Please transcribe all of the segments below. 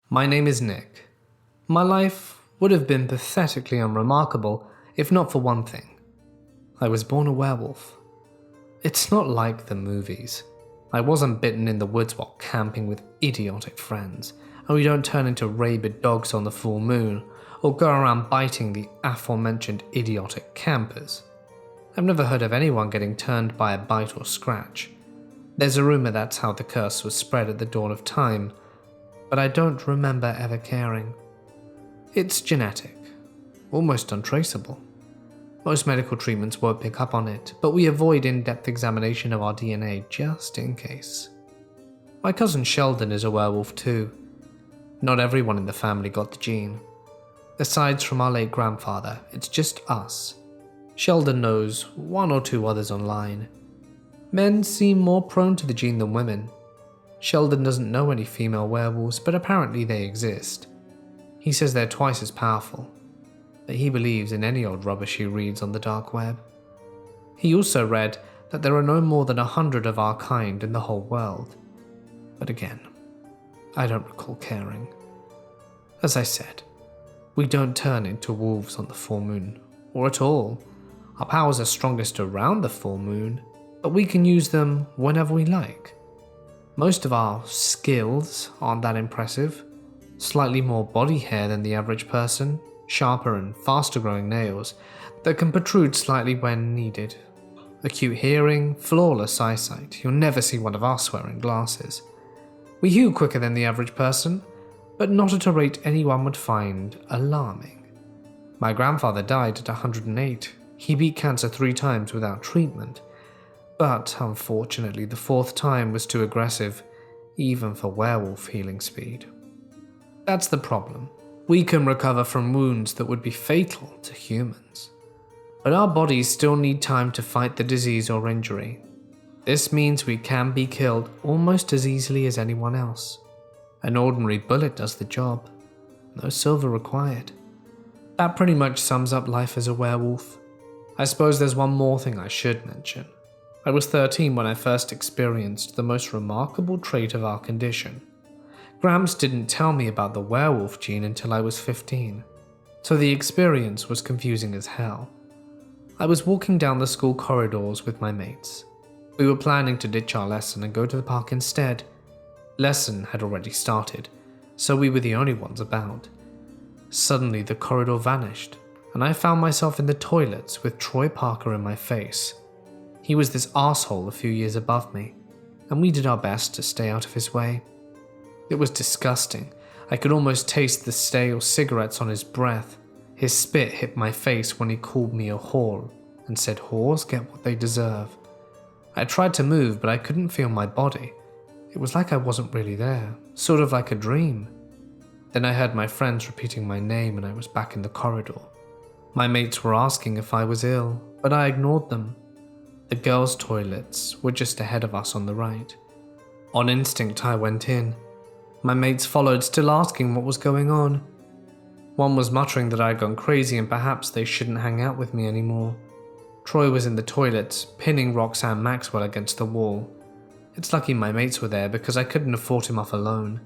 My name is Nick. My life would have been pathetically unremarkable if not for one thing. I was born a werewolf. It's not like the movies. I wasn't bitten in the woods while camping with idiotic friends, and we don't turn into rabid dogs on the full moon, or go around biting the aforementioned idiotic campers. I've never heard of anyone getting turned by a bite or scratch. There's a rumor that's how the curse was spread at the dawn of time, but I don't remember ever caring. It's genetic, almost untraceable. Most medical treatments won't pick up on it, but we avoid in-depth examination of our DNA just in case. My cousin Sheldon is a werewolf too. Not everyone in the family got the gene. Aside from our late grandfather, it's just us. Sheldon knows one or two others online. Men seem more prone to the gene than women. Sheldon doesn't know any female werewolves, but apparently they exist. He says they're twice as powerful, but he believes in any old rubbish he reads on the dark web. He also read that there are no more than 100 of our kind in the whole world. But again, I don't recall caring. As I said, we don't turn into wolves on the full moon, or at all. Our powers are strongest around the full moon, but we can use them whenever we like. Most of our skills aren't that impressive. Slightly more body hair than the average person, sharper and faster growing nails that can protrude slightly when needed. Acute hearing, flawless eyesight, you'll never see one of us wearing glasses. We heal quicker than the average person, but not at a rate anyone would find alarming. My grandfather died at 108. He beat cancer 3 times without treatment, but unfortunately the 4th time was too aggressive, even for werewolf healing speed. That's the problem. We can recover from wounds that would be fatal to humans, but our bodies still need time to fight the disease or injury. This means we can be killed almost as easily as anyone else. An ordinary bullet does the job. No silver required. That pretty much sums up life as a werewolf. I suppose there's one more thing I should mention. I was 13 when I first experienced the most remarkable trait of our condition. Gramps didn't tell me about the werewolf gene until I was 15, so the experience was confusing as hell. I was walking down the school corridors with my mates. We were planning to ditch our lesson and go to the park instead. Lesson had already started, so we were the only ones about. Suddenly the corridor vanished, and I found myself in the toilets with Troy Parker in my face. He was this arsehole a few years above me, and we did our best to stay out of his way. It was disgusting. I could almost taste the stale cigarettes on his breath. His spit hit my face when he called me a whore and said whores get what they deserve. I tried to move, but I couldn't feel my body. It was like I wasn't really there, sort of like a dream. Then I heard my friends repeating my name and I was back in the corridor. My mates were asking if I was ill, but I ignored them. The girls' toilets were just ahead of us on the right. On instinct, I went in. My mates followed, still asking what was going on. One was muttering that I had gone crazy and perhaps they shouldn't hang out with me anymore. Troy was in the toilets, pinning Roxanne Maxwell against the wall. It's lucky my mates were there because I couldn't have fought him off alone.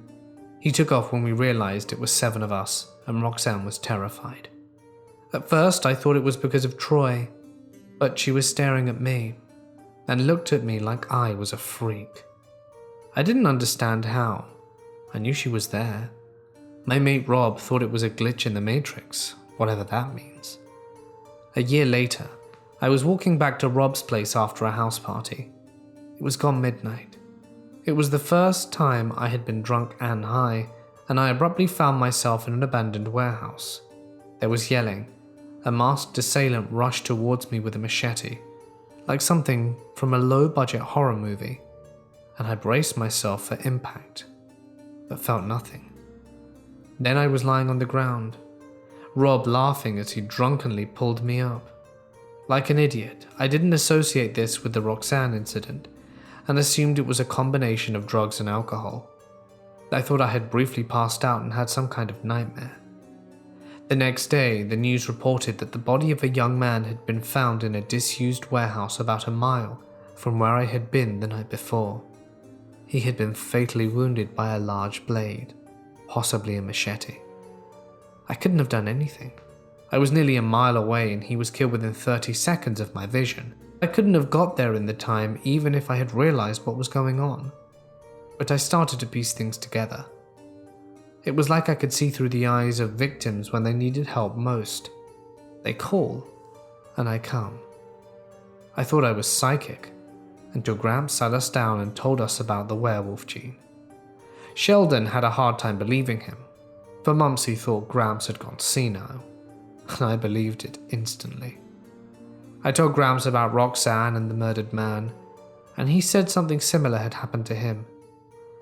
He took off when we realized it was 7 of us, and Roxanne was terrified. At first, I thought it was because of Troy, but she was staring at me and looked at me like I was a freak. I didn't understand how. I knew she was there. My mate Rob thought it was a glitch in the Matrix, whatever that means. A year later, I was walking back to Rob's place after a house party. It was gone midnight. It was the first time I had been drunk and high, and I abruptly found myself in an abandoned warehouse. There was yelling. A masked assailant rushed towards me with a machete, like something from a low-budget horror movie, and I braced myself for impact, but felt nothing. Then I was lying on the ground, Rob laughing as he drunkenly pulled me up. Like an idiot, I didn't associate this with the Roxanne incident, and assumed it was a combination of drugs and alcohol. I thought I had briefly passed out and had some kind of nightmare. The next day, the news reported that the body of a young man had been found in a disused warehouse about a mile from where I had been the night before. He had been fatally wounded by a large blade. possibly a machete. I couldn't have done anything. I was nearly a mile away and he was killed within 30 seconds of my vision. I couldn't have got there in the time even if I had realized what was going on. But I started to piece things together. It was like I could see through the eyes of victims when they needed help most. They call, and I come. I thought I was psychic, until Gramps sat us down and told us about the werewolf gene. Sheldon had a hard time believing him. For months he thought Gramps had gone senile, and I believed it instantly. I told Gramps about Roxanne and the murdered man, and he said something similar had happened to him.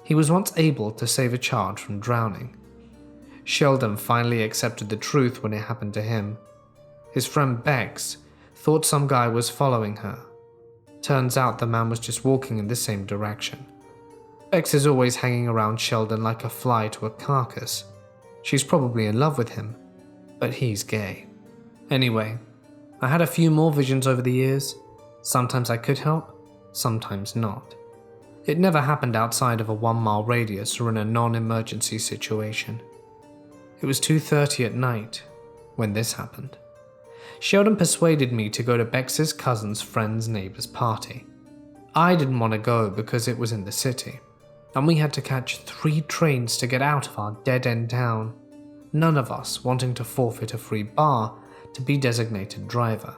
He was once able to save a child from drowning. Sheldon finally accepted the truth when it happened to him. His friend Bex thought some guy was following her. Turns out the man was just walking in the same direction. Bex is always hanging around Sheldon like a fly to a carcass. She's probably in love with him, but he's gay. Anyway, I had a few more visions over the years. Sometimes I could help, sometimes not. It never happened outside of a 1-mile radius or in a non-emergency situation. It was 2:30 at night when this happened. Sheldon persuaded me to go to Bex's cousin's friend's neighbor's party. I didn't want to go because it was in the city, and we had to catch 3 trains to get out of our dead-end town, none of us wanting to forfeit a free bar to be designated driver.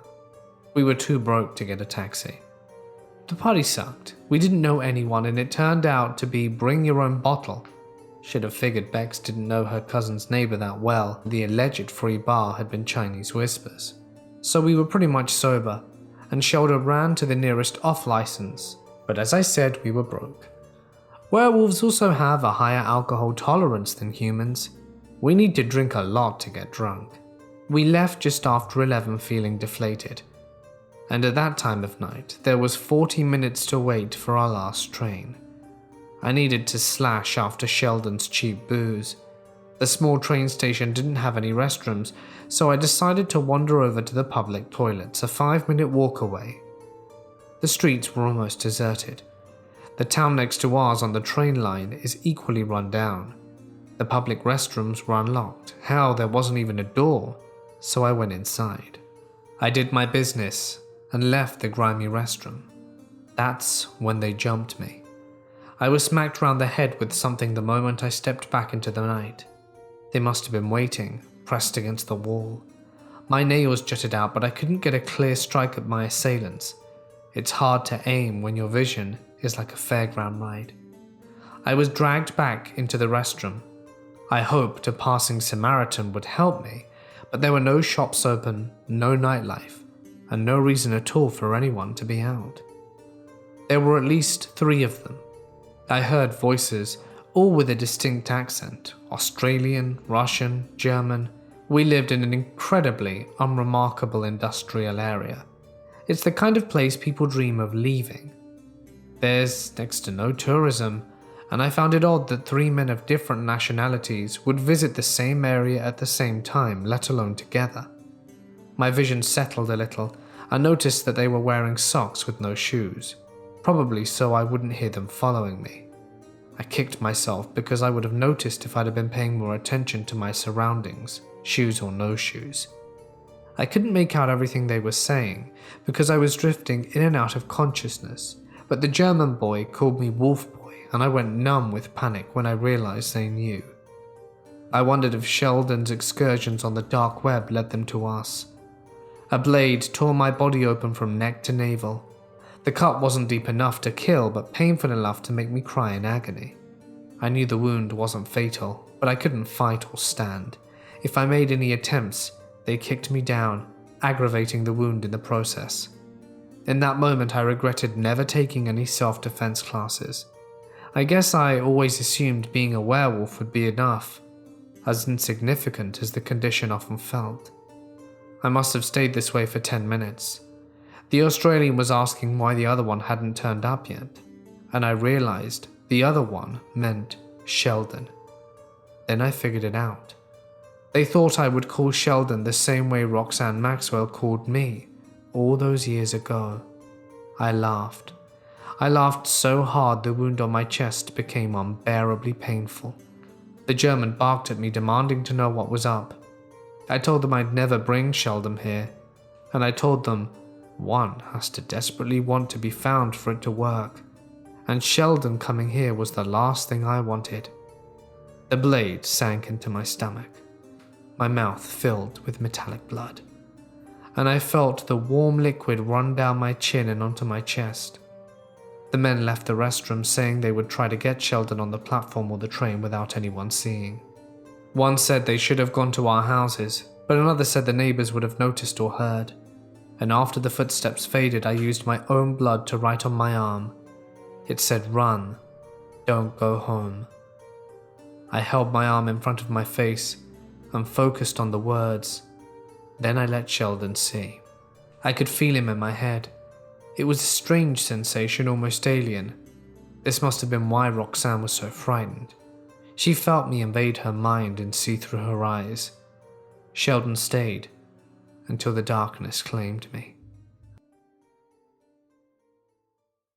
We were too broke to get a taxi. The party sucked. We didn't know anyone and it turned out to be bring your own bottle. Should have figured Bex didn't know her cousin's neighbor that well. The alleged free bar had been Chinese whispers. So we were pretty much sober, and Sheldon ran to the nearest off-license. But as I said, we were broke. Werewolves also have a higher alcohol tolerance than humans. We need to drink a lot to get drunk. We left just after 11 feeling deflated. And at that time of night, there was 40 minutes to wait for our last train. I needed to slash after Sheldon's cheap booze. The small train station didn't have any restrooms, so I decided to wander over to the public toilets, a 5-minute walk away. The streets were almost deserted. The town next to ours on the train line is equally run down. The public restrooms were unlocked. Hell, there wasn't even a door, so I went inside. I did my business and left the grimy restroom. That's when they jumped me. I was smacked round the head with something the moment I stepped back into the night. They must have been waiting, pressed against the wall. My nails jutted out, but I couldn't get a clear strike at my assailants. It's hard to aim when your vision is like a fairground ride. I was dragged back into the restroom. I hoped a passing Samaritan would help me, but there were no shops open, no nightlife, and no reason at all for anyone to be out. There were at least 3 of them. I heard voices, all with a distinct accent, Australian, Russian, German. We lived in an incredibly unremarkable industrial area. It's the kind of place people dream of leaving. There's next to no tourism, and I found it odd that 3 men of different nationalities would visit the same area at the same time, let alone together. My vision settled a little. I noticed that they were wearing socks with no shoes, probably so I wouldn't hear them following me. I kicked myself because I would have noticed if I'd have been paying more attention to my surroundings, shoes or no shoes. I couldn't make out everything they were saying because I was drifting in and out of consciousness, but the German boy called me Wolf Boy and I went numb with panic when I realized they knew. I wondered if Sheldon's excursions on the dark web led them to us. A blade tore my body open from neck to navel. The cut wasn't deep enough to kill, but painful enough to make me cry in agony. I knew the wound wasn't fatal, but I couldn't fight or stand. If I made any attempts, they kicked me down, aggravating the wound in the process. In that moment, I regretted never taking any self-defense classes. I guess I always assumed being a werewolf would be enough, as insignificant as the condition often felt. I must have stayed this way for 10 minutes. The Australian was asking why the other one hadn't turned up yet, and I realized the other one meant Sheldon. Then I figured it out. They thought I would call Sheldon the same way Roxanne Maxwell called me all those years ago. I laughed. I laughed so hard the wound on my chest became unbearably painful. The German barked at me, demanding to know what was up. I told them I'd never bring Sheldon here, and I told them one has to desperately want to be found for it to work, and Sheldon coming here was the last thing I wanted. The blade sank into my stomach, my mouth filled with metallic blood, and I felt the warm liquid run down my chin and onto my chest. The men left the restroom saying they would try to get Sheldon on the platform or the train without anyone seeing. One said they should have gone to our houses, but another said the neighbors would have noticed or heard. And after the footsteps faded, I used my own blood to write on my arm. It said, "Run, don't go home." I held my arm in front of my face and focused on the words. Then I let Sheldon see. I could feel him in my head. It was a strange sensation, almost alien. This must have been why Roxanne was so frightened. She felt me invade her mind and see through her eyes. Sheldon stayed until the darkness claimed me.